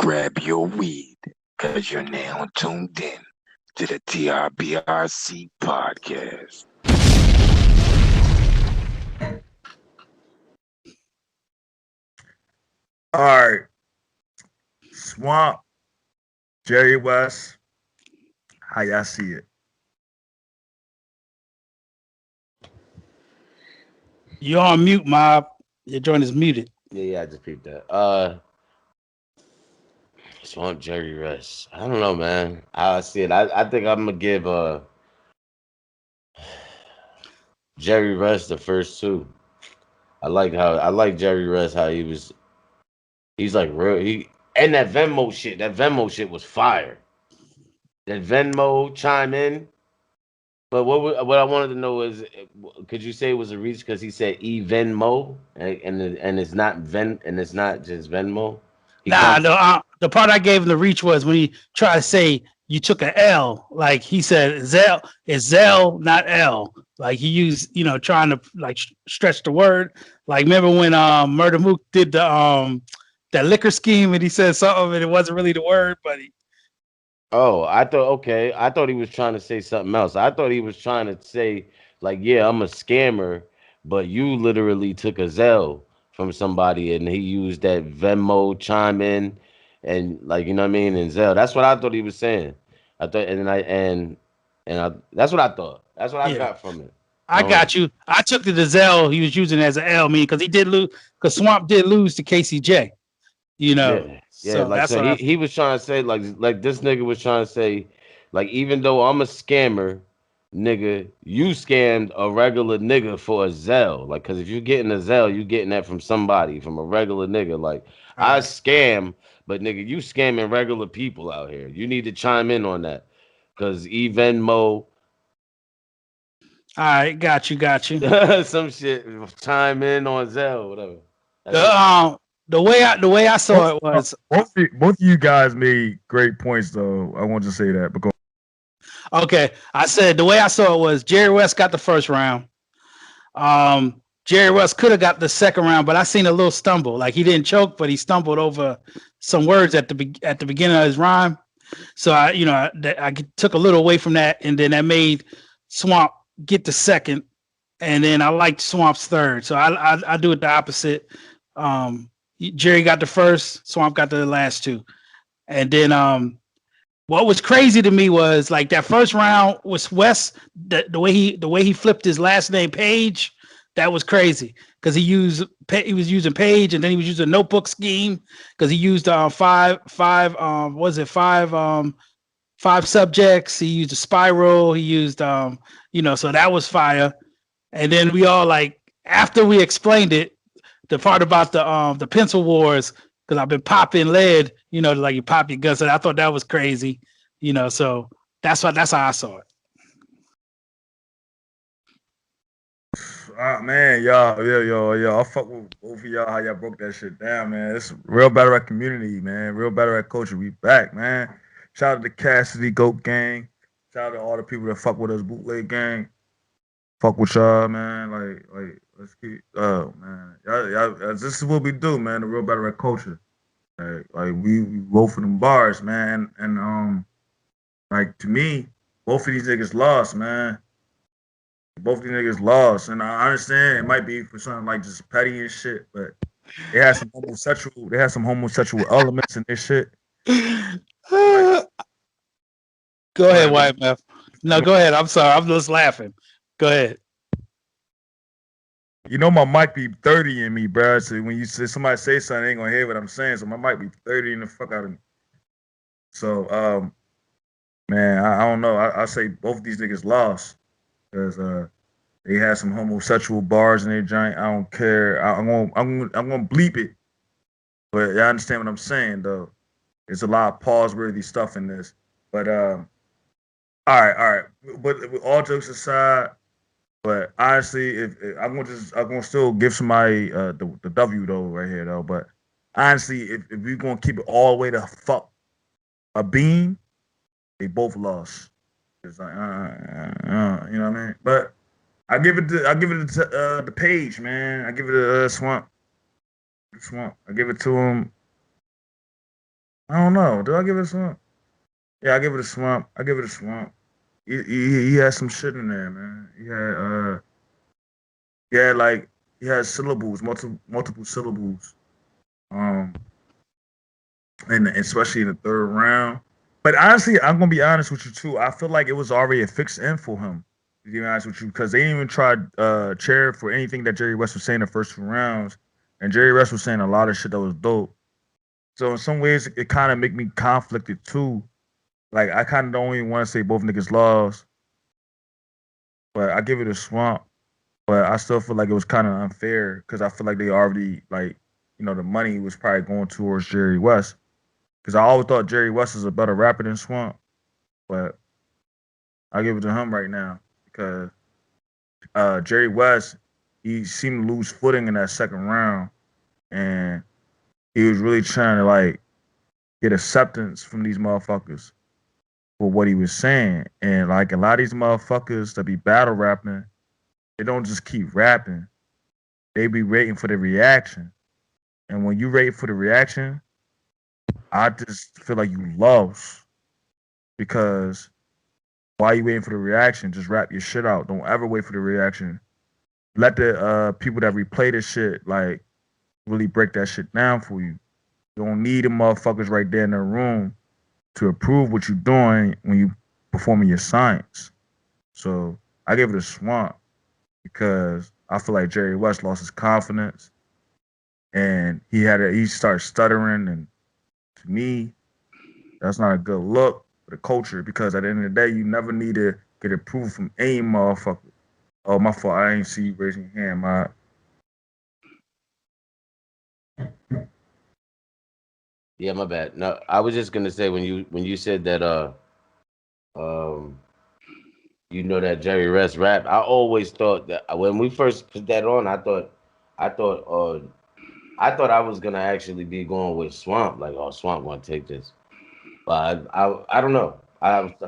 grab your weed, cause you're now tuned in to the TRBRC podcast. All right, Swamp, Jerry West, how y'all see it? You're on mute, Mob. Your joint is muted. Yeah, I just peeped that. Swamp Jerry Rush. I don't know, man. I see it. I think I'm gonna give Jerry Rush the first two. I like Jerry Rush how he's like real and that Venmo shit was fire. That Venmo chime in. But what I wanted to know is, could you say it was a reach because he said Venmo and it's not it's not just Venmo. He Nah, kind the part I gave him the reach was when he tried to say you took a L. Like he said, Zell is Zell, not L. Like he used, trying to like stretch the word. Like remember when Murder Mook did the that liquor scheme and he said something and it wasn't really the word, but he Oh, I thought okay. I thought he was trying to say something else. I thought he was trying to say like, yeah, I'm a scammer, but you literally took a Zelle from somebody and he used that Venmo chime in and like you know what I mean and Zelle. That's what I thought he was saying. I thought and I that's what I thought. That's what I yeah. got from it. I got you. I took the Zell he was using as an L, mean because he did lose because Swamp did lose to KCJ. Yeah. So Like that's so what I. he was trying to say like this nigga was trying to say like even though I'm a scammer, nigga, you scammed a regular nigga for a Zelle. Like cause if you getting a Zelle, you getting that from somebody, from a regular nigga. Like All I right. scam, but nigga, you scamming regular people out here. You need to chime in on that. Cause Venmo, All right, got you. some shit, chime in on Zelle, whatever. That's The it. the way I Both, saw it was both of you guys made great points, though. I want to say that because okay. I said the way I saw it was Jerry West got the first round. Jerry West could have got the second round, but I seen a little stumble. Like he didn't choke, but he stumbled over some words at the beginning of his rhyme. So I took a little away from that, and then that made Swamp get the second, and then I liked Swamp's third. So I do it the opposite. Jerry got the first, Swamp got the last two, and then what was crazy to me was like that first round was Wes the way he flipped his last name Page. That was crazy because he was using Page and then he was using notebook scheme because he used five was it five subjects. He used a spiral. He used so that was fire. And then we all like after we explained it, the part about the pencil wars because I've been popping lead, like you pop your gun. So I thought that was crazy, So that's how I saw it. man, y'all, I fuck with both of y'all how y'all broke that shit down, man. It's real better at community, man. Real better at culture. We back, man. Shout out to Cassidy Goat Gang. Shout out to all the people that fuck with us, bootleg gang. Fuck with y'all, man. Let's keep. Oh man, this is what we do, man. The real better at culture. Like we go for them bars, man. And like to me, both of these niggas lost, man. Both of these niggas lost, and I understand it might be for something like just petty and shit, but they had some homosexual elements in this shit. Like, Go like ahead, White Mouth. No, go ahead. I'm sorry. I'm just laughing. Go ahead. my mic be 30 in me, bro. So when you say somebody say something, they ain't gonna hear what I'm saying. So my mic be 30 in the fuck out of me. So man, I don't know. I say both of these niggas lost because they had some homosexual bars in their joint. I don't care. I'm gonna bleep it, but y'all understand what I'm saying though. There's a lot of pause worthy stuff in this. But all right. But with all jokes aside, but honestly, if I'm gonna still give somebody the W though right here though. But honestly, if we're gonna keep it all the way to fuck a beam, they both lost. It's like you know what I mean. But I give it to the page, man. I give it a swamp. Swamp. I give it to him. I don't know. Do I give it a Swamp? Yeah, I give it a Swamp. I give it a Swamp. He had some shit in there, man. Like he had syllables, multiple syllables. Um, and especially in the third round. But honestly, I'm gonna be honest with you too. I feel like it was already a fixed end for him. To be honest with you, because they didn't even try chair for anything that Jerry West was saying the first 2 rounds, and Jerry West was saying a lot of shit that was dope. So in some ways, it kind of make me conflicted too. Like I kind of don't even want to say both niggas lost, but I give it a Swamp. But I still feel like it was kind of unfair because I feel like they already like the money was probably going towards Jerry West because I always thought Jerry West is a better rapper than Swamp. But I give it to him right now because Jerry West he seemed to lose footing in that second round, and he was really trying to like get acceptance from these motherfuckers for what he was saying, and like a lot of these motherfuckers that be battle rapping, they don't just keep rapping; they be waiting for the reaction, and when you wait for the reaction, I just feel like you lost because why are you waiting for the reaction? Just rap your shit out. Don't ever wait for the reaction. Let the people that replay this shit like really break that shit down for you. You don't need the motherfuckers right there in the room to approve what you're doing when you performing your science. So I give it a Swamp because I feel like Jerry West lost his confidence and he started stuttering, and to me that's not a good look for the culture because at the end of the day you never need to get approval from any motherfucker. Oh, my fault. I ain't see you raising your hand. My Yeah, my bad. No, I was just gonna say when you said that um that Jerry Rest rap, I always thought that when we first put that on, I thought I thought I was gonna actually be going with Swamp, like, oh, Swamp gonna take this. But I don't know.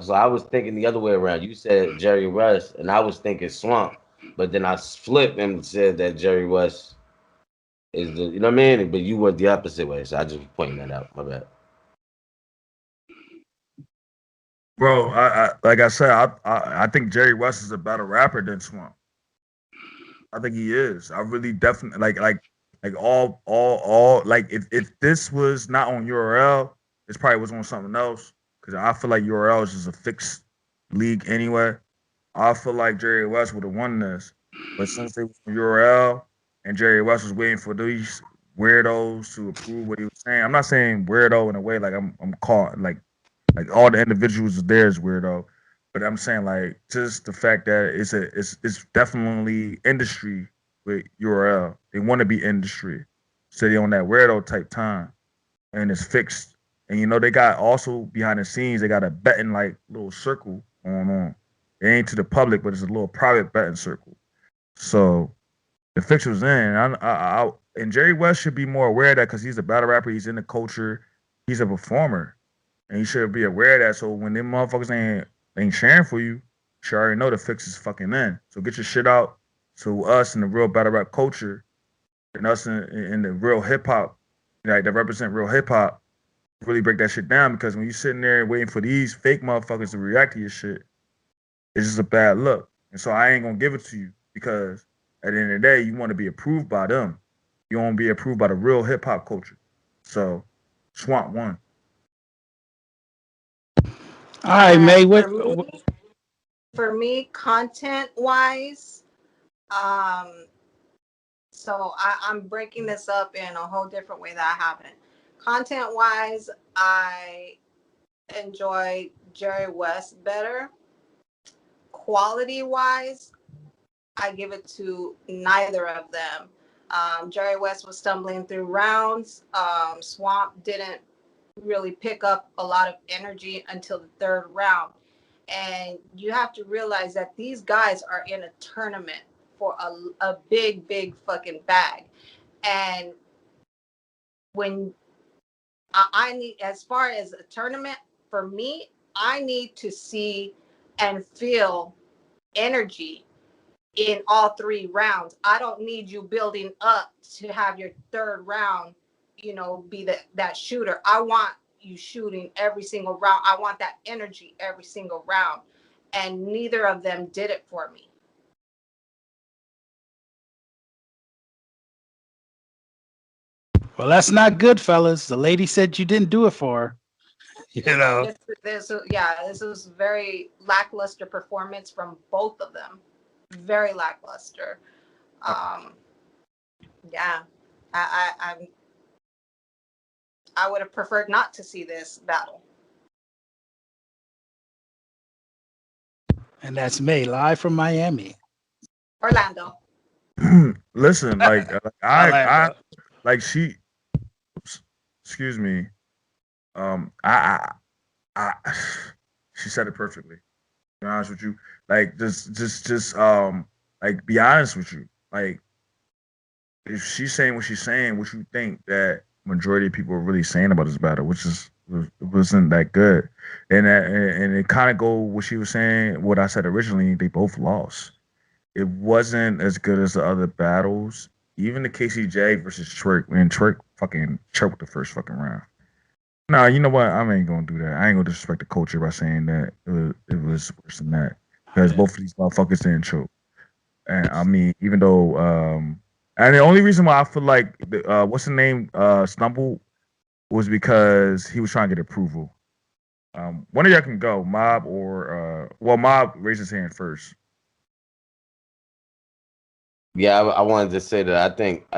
So I was thinking the other way around. You said Jerry West, and I was thinking Swamp, but then I flipped and said that Jerry West is the, you know what I mean? But you went the opposite way, so I just pointing that out. My bad. bro, I like I said, I think Jerry West is a better rapper than Swamp. I think he is. I really definitely like all like if this was not on URL, this probably was on something else. Cause I feel like URL is just a fixed league anyway. I feel like Jerry West would have won this. But since they was on URL and Jerry West was waiting for these weirdos to approve what he was saying. I'm not saying weirdo in a way like I'm calling like all the individuals there is weirdo. But I'm saying like just the fact that it's definitely industry with URL. They want to be industry. So they on that weirdo type time. And it's fixed. And they got also behind the scenes, they got a betting like little circle going on. It ain't to the public, but it's a little private betting circle. So the fix was in. And Jerry West should be more aware of that because he's a battle rapper. He's in the culture. He's a performer, and he should be aware of that. So when them motherfuckers ain't sharing for you, you should already know the fix is fucking in. So get your shit out to us in the real battle rap culture and us in the real hip hop, like that represent real hip hop. Really break that shit down because when you sitting there waiting for these fake motherfuckers to react to your shit, it's just a bad look. And so I ain't gonna give it to you because at the end of the day, you want to be approved by them. You want to be approved by the real hip hop culture. So Swamp won. All right, And May. for me, content wise, um, so I'm breaking this up in a whole different way that I haven't. Content wise, I enjoy Jerry West better. Quality wise, I give it to neither of them. Jerry West was stumbling through rounds. Swamp didn't really pick up a lot of energy until the third round. And you have to realize that these guys are in a tournament for a big, big fucking bag. And when I need, as far as a tournament, for me, I need to see and feel energy in all three rounds. I don't need you building up to have your third round, be that shooter. I want you shooting every single round. I want that energy every single round. And neither of them did it for me. Well, that's not good, fellas. The lady said you didn't do it for her. You know. This was very lackluster performance from both of them. Very lackluster. Yeah, I would have preferred not to see this battle. And that's May, live from Miami. Orlando. Listen, I Orlando. like she. Excuse me. I she said it perfectly. To be honest with you, like like be honest with you. Like if she's saying what she's saying, what you think that majority of people are really saying about this battle, which wasn't that good, and it kind of go what she was saying, what I said originally. They both lost. It wasn't as good as the other battles. Even the KCJ versus Twerk, man, Twerk fucking choked the first fucking round. Nah, you know what? I ain't gonna do that. I ain't gonna disrespect the culture by saying that it was worse than that because both of these motherfuckers didn't choke. And I mean, even though, and the only reason why I feel like what's the name stumbled was because he was trying to get approval. One of y'all can go, Mob or Mob raised his hand first. Yeah, I wanted to say that I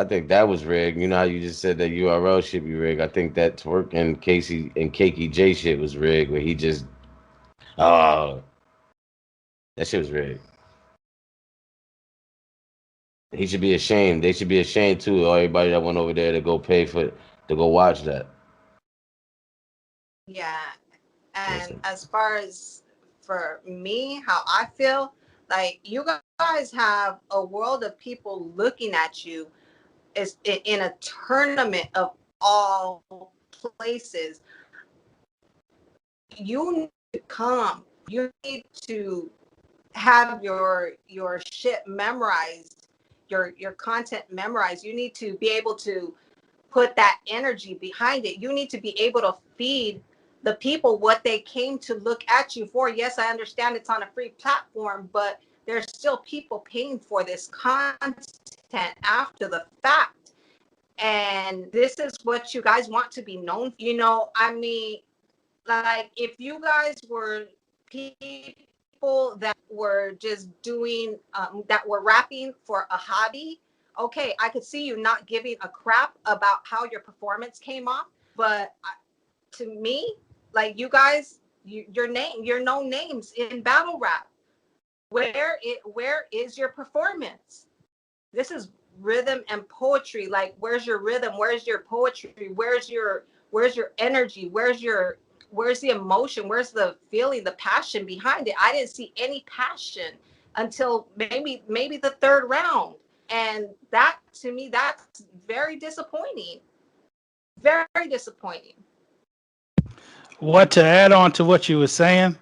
think that was rigged. You know how you just said that URL should be rigged. I think that Twerk and Casey and Cakey J shit was rigged, where he just that shit was rigged. He should be ashamed. They should be ashamed too. Everybody that went over there to go pay for to go watch that. Yeah. And Listen. as far as for me, how I feel, like you guys have a world of people looking at you is in a tournament of all places. You need to come. You need to have your shit memorized, your content memorized. You need to be able to put that energy behind it. You need to be able to feed the people what they came to look at you for. Yes, I understand it's on a free platform, but there's still people paying for this content after the fact. And this is what you guys want to be known. You know, I mean, like if you guys were people that were just doing, that were rapping for a hobby, okay, I could see you not giving a crap about how your performance came off. But to me, like you guys, you're known names in battle rap. Where is your performance? This is rhythm and poetry. Like, where's your rhythm? Where's your poetry? Where's your energy? Where's the emotion? Where's the feeling, the passion behind it? I didn't see any passion until maybe the third round. And that, to me, that's very disappointing. Very disappointing. What to add on to what you were saying?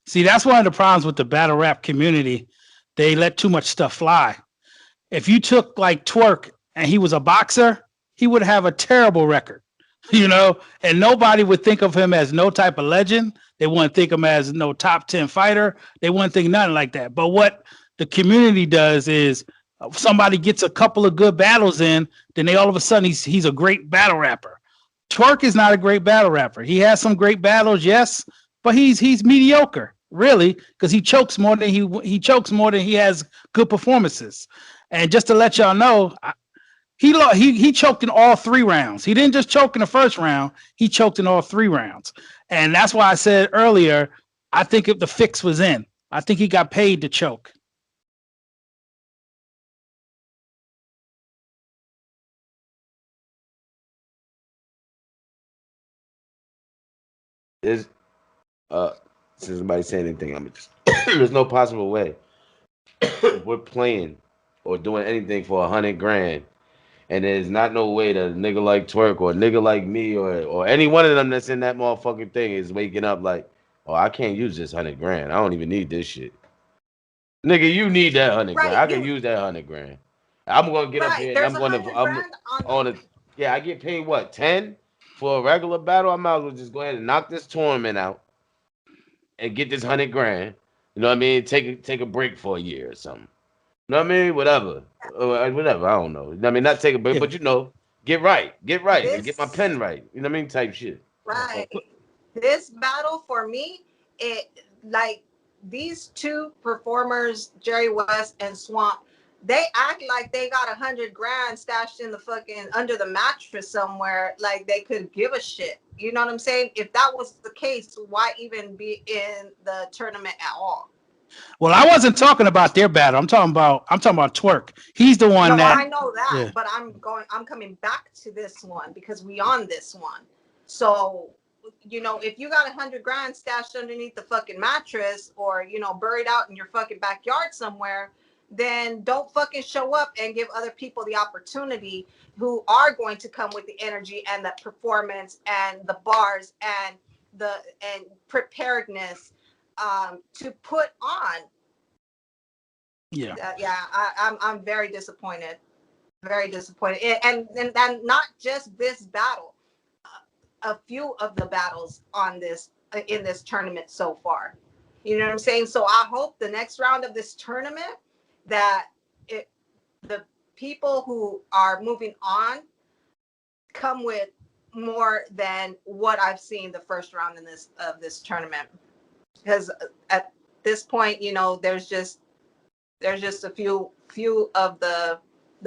See, that's one of the problems with the battle rap community. They let too much stuff fly. If you took like Twerk and he was a boxer, he would have a terrible record, you know, and nobody would think of him as no type of legend. They wouldn't think of him as no top 10 fighter. They wouldn't think nothing like that. But what the community does is somebody gets a couple of good battles in, then they all of a sudden he's a great battle rapper. Twerk is not a great battle rapper. He has some great battles, yes, but he's mediocre, really, because he chokes more than he has good performances. And just to let y'all know, he choked in all 3 rounds. He didn't just choke in the first round; he choked in all 3 rounds. And that's why I said earlier, I think if the fix was in, I think he got paid to choke. Is since nobody saying anything, I'm just there's no possible way we're playing or doing anything for 100 grand, and there's not no way that a nigga like Twerk or a nigga like me or any one of them that's in that motherfucking thing is waking up like, oh, I can't use this 100 grand. I don't even need this shit. Nigga, you need that 100 grand. Right. I can use that 100 grand. I'm gonna get up Right. here and There's I'm a gonna hundred I'm grand on on a yeah. I get paid what 10. For a regular battle, I might as well just go ahead and knock this tournament out and get this 100 grand. You know what I mean? Take a break for a year or something. You know what I mean? Whatever. Whatever. I don't know. You know what I mean? Not take a break, Yeah. but get right, and get my pen This right. You know what I mean? Type shit. right. This battle for me, it like these two performers, Jerry West and Swamp, they act like they got 100 grand stashed in the fucking under the mattress somewhere, like they could give a shit. You know what I'm saying? If that was the case, why even be in the tournament at all? Well, I wasn't talking about their battle. I'm talking about Twerk. He's the one No, that. I know that, Yeah. but I'm coming back to this one because we on this one. So, if you got 100 grand stashed underneath the fucking mattress or, buried out in your fucking backyard somewhere, then don't fucking show up and give other people the opportunity who are going to come with the energy and the performance and the bars and and preparedness to put on. Yeah. I'm very disappointed. Very disappointed. And not just this battle, a few of the battles on this in this tournament so far. You know what I'm saying? So I hope the next round of this tournament that the people who are moving on come with more than what I've seen the first round in this tournament. Because at this point, there's just a few of the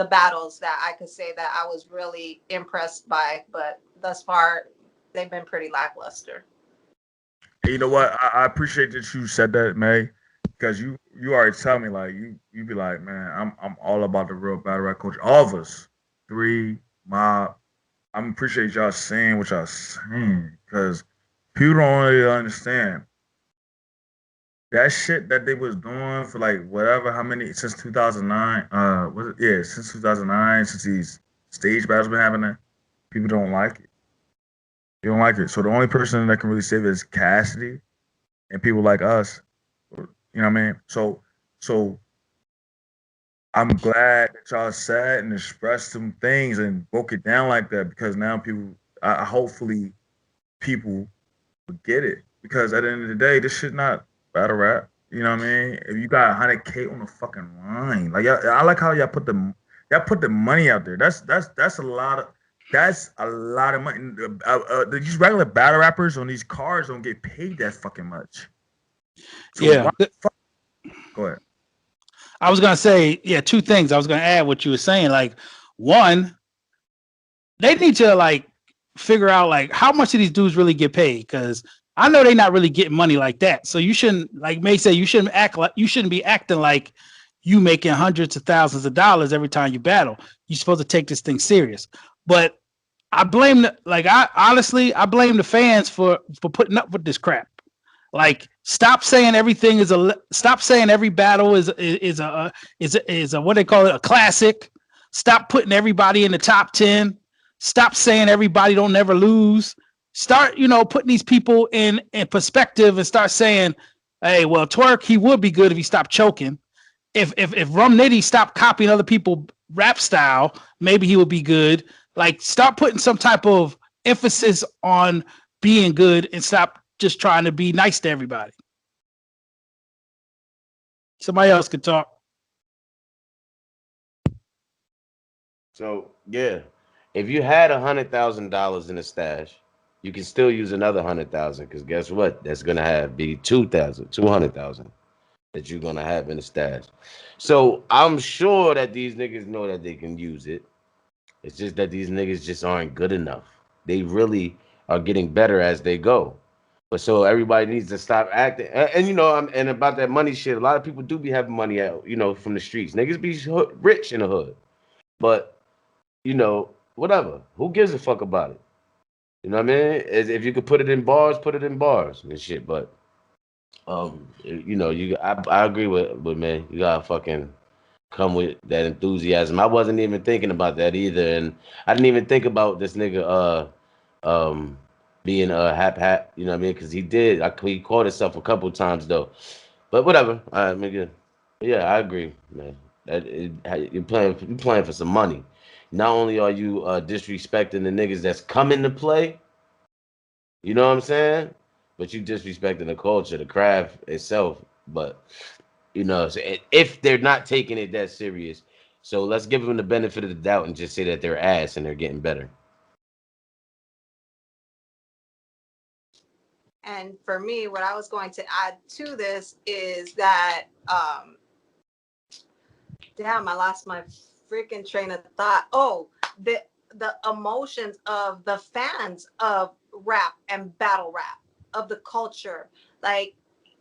battles that I could say that I was really impressed by, but thus far they've been pretty lackluster. Hey, you know what? I appreciate that you said that, May, because you already tell me like you be like, man, I'm all about the real battle rap culture. All of us, three, Mob. I appreciate y'all saying what y'all saying because people don't really understand that shit that they was doing for like whatever, how many since 2009. Was it? Yeah, since 2009, since these stage battles been happening, people don't like it. They don't like it. So the only person that can really save it is Cassidy and people like us. You know what I mean? So I'm glad that y'all sat and expressed some things and broke it down like that because now hopefully people will get it. Because at the end of the day, this shit not battle rap. You know what I mean? If you got 100K on the fucking line, like I like how y'all put the money out there. That's a lot of money. These regular battle rappers on these cars don't get paid that fucking much. So Yeah. Go ahead. I was gonna say, yeah, two things. I was gonna add what you were saying. Like, one, they need to like figure out like how much of these dudes really get paid because I know they're not really getting money like that. So you shouldn't, like May say, you shouldn't be acting like you making hundreds of thousands of dollars every time you battle. You're supposed to take this thing serious. But I blame I blame the fans for putting up with this crap. Like, stop saying every battle is a what they call it, a classic. Stop putting everybody in the top 10. Stop saying everybody don't never lose. Start, putting these people in perspective and start saying, hey, well, Twerk, he would be good if he stopped choking. If Rum Nitty stopped copying other people rap style, maybe he would be good. Like, start putting some type of emphasis on being good and stop just trying to be nice to everybody. Somebody else could talk. So yeah, if you had $100,000 in a stash, you can still use another 100,000 because guess what? That's gonna be 200,000 that you're gonna have in the stash. So I'm sure that these niggas know that they can use it. It's just that these niggas just aren't good enough. They really are getting better as they go. But so everybody needs to stop acting. And about that money shit, a lot of people do be having money out, from the streets. Niggas be rich in the hood. But, whatever. Who gives a fuck about it? You know what I mean? If you could put it in bars, put it in bars and shit. But, I agree with man. You gotta fucking come with that enthusiasm. I wasn't even thinking about that either, and I didn't even think about this nigga being hap, you know what I mean? Because he caught himself a couple times though. But whatever. I mean, yeah, I agree, man. You're playing for some money. Not only are you disrespecting the niggas that's coming to play, You know what I'm saying? But you disrespecting the culture, the craft itself. But you know, so if they're not taking it that serious, so let's give them the benefit of the doubt and just say that they're ass and they're getting better. And for me, what I was going to add to this is that, damn, I lost my freaking train of thought. Oh, the emotions of the fans of rap and battle rap, of the culture. Like,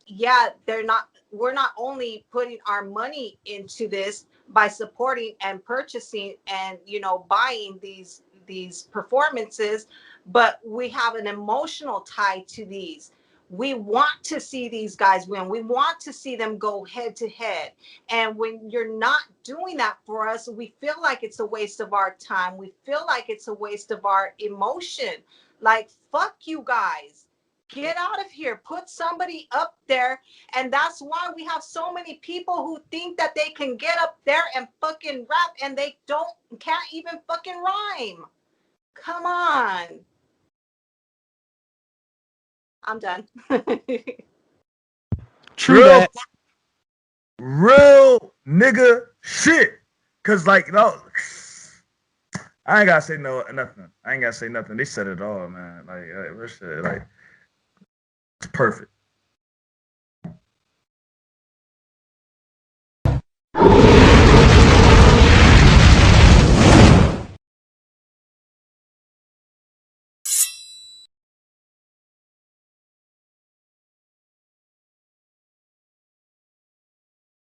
yeah, we're not only putting our money into this by supporting and purchasing and, you know, buying these performances, but we have an emotional tie to these. We want to see these guys win. We want to see them go head to head. And when you're not doing that for us, we feel like it's a waste of our time. We feel like it's a waste of our emotion. Like, fuck you guys. Get out of here. Put somebody up there. And that's why we have so many people who think that they can get up there and fucking rap and they can't even fucking rhyme. Come on. I'm done. True Real, that. real nigga shit. Cause like no, I ain't gotta say nothing. I ain't gotta say nothing. They said it all, man. Like real shit. Like it's perfect.